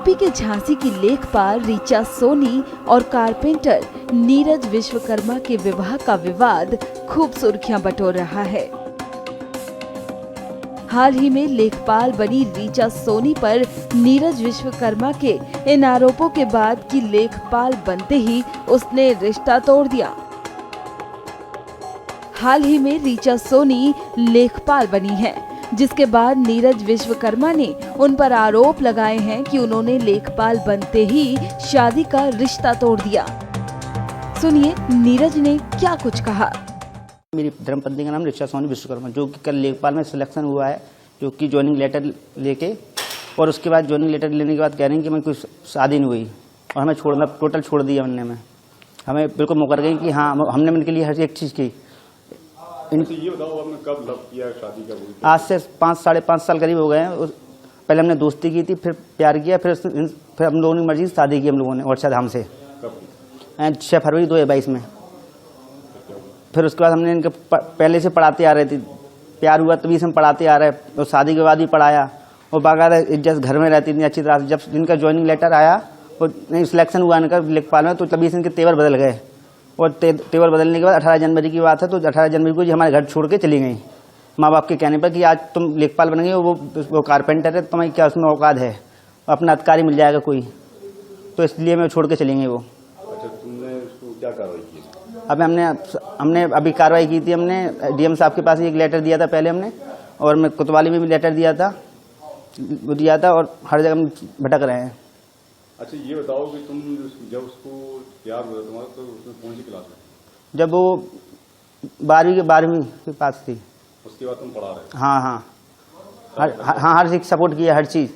UP के झांसी की लेखपाल ऋचा सोनी और कारपेंटर नीरज विश्वकर्मा के विवाह का विवाद खूब सुर्खियां बटोर रहा है। हाल ही में लेखपाल बनी ऋचा सोनी पर नीरज विश्वकर्मा के इन आरोपों के बाद कि लेखपाल बनते ही उसने रिश्ता तोड़ दिया। हाल ही में ऋचा सोनी लेखपाल बनी है, जिसके बाद नीरज विश्वकर्मा ने उन पर आरोप लगाए हैं कि उन्होंने लेखपाल बनते ही शादी का रिश्ता तोड़ दिया। सुनिए नीरज ने क्या कुछ कहा। मेरी धर्मपत्नी का नाम ऋचा सोनी विश्वकर्मा, जो कि कल लेखपाल में सिलेक्शन हुआ है, जो कि ज्वाइनिंग लेटर लेके, और उसके बाद ज्वाइनिंग लेटर लेने के बाद कह रही हैं कि मैं कुछ शादी नहीं हुई और हमें छोड़ना टोटल छोड़ दिया बनने में। हमें बिल्कुल मुकर गई कि हाँ हमने उनके लिए हर एक चीज़ की। ये बताओ आपने कब लव किया, शादी कब हुई? आज से साढ़े 5 साल करीब हो गए हैं। पहले हमने दोस्ती की थी, फिर प्यार किया, फिर हम लोगों ने मर्जी से शादी की हम लोगों ने और धाम से। कब? 6 फरवरी 2022 में। फिर उसके बाद हमने इनके पहले से पढ़ाते आ रहे थे, प्यार हुआ तभी से हम पढ़ाते आ रहे हैं, और शादी के बाद भी पढ़ाया और बाकायदा इज्जत घर में रहती थी अच्छी तरह से। जब इनका ज्वाइनिंग लेटर आया और सिलेक्शन हुआ इनका लेखपाल में, तो तभी से इनके तेवर बदल गए। और तेवर बदलने के बाद 18 जनवरी की बात है, तो 18 जनवरी को जी हमारे घर छोड़ के चली गई माँ बाप के कहने पर कि आज तुम लेखपाल बन गई हो, वो कारपेंटर है, तुम्हें क्या उसमें औकात है, अपना अधिकारी मिल जाएगा कोई, तो इसलिए मैं छोड़ के चली गई वो। अच्छा, तुमने उसको क्या कार्रवाई की? अब हमने अभी कार्रवाई की थी। हमने डीएम साहब के पास एक लेटर दिया था पहले हमने, और मैं कोतवाली में भी लेटर दिया था, और हर जगह हम भटक रहे हैं। अच्छा, ये बताओ कि तुम जब उसको प्यार हुआ तुम्हारा, तो उसमें कौन सी क्लास में? जब वो 12वीं के पास थी। उसके बाद तुम पढ़ा रहे? हाँ, हर चीज सपोर्ट किया, हर चीज़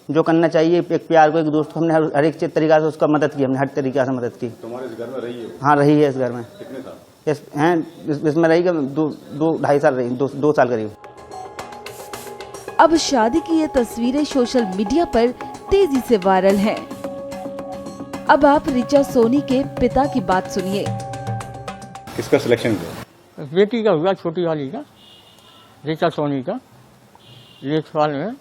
जो करना चाहिए एक प्यार को, एक दोस्त को, हमने हर एक तरीका से उसका मदद की, हमने हर तरीका से मदद की। तुम्हारे इस घर में रही है? हाँ, रही है इस घर में। कितने साल? इसमें रही 2-2.5 साल रही, 2 साल करीब। अब शादी की ये तस्वीरें सोशल मीडिया पर तेजी से वायरल हैं। अब आप ऋचा सोनी के पिता की बात सुनिए। किसका सिलेक्शन हुआ? बेटी का हुआ, छोटी वाली का, ऋचा सोनी का, लेखपाल में,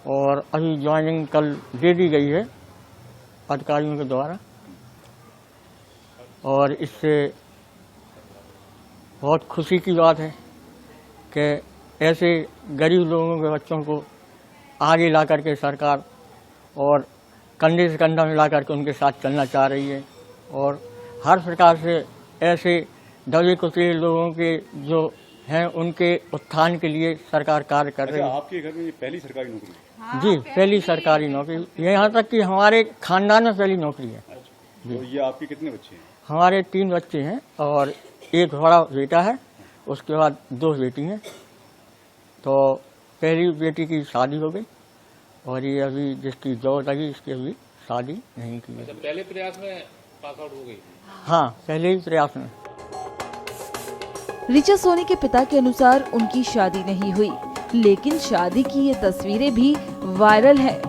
और अभी ज्वाइनिंग कल दे दी गई है अधिकारियों के द्वारा। और इससे बहुत खुशी की बात है कि ऐसे गरीब लोगों के बच्चों को आगे ला करके सरकार और कंधे से कंधा मिला करके उनके साथ चलना चाह रही है, और हर प्रकार से ऐसे दबे कुचले लोगों के जो हैं उनके उत्थान के लिए सरकार कार्य कर रही है। आपके घर में ये पहली सरकारी नौकरी है? जी, पहली सरकारी नौकरी, यहाँ तक कि हमारे खानदान में पहली नौकरी है। तो ये आपके कितने बच्चे हैं? हमारे 3 बच्चे हैं और एक बड़ा बेटा है, उसके बाद 2 बेटी हैं। तो पहली बेटी की शादी हो गई और ये अभी जिसकी जॉब लगी इसकी अभी शादी नहीं की है। पहले प्रयास में पास आउट हो गई? हाँ, पहले ही प्रयास में। ऋचा सोनी के पिता के अनुसार उनकी शादी नहीं हुई, लेकिन शादी की ये तस्वीरें भी वायरल हैं।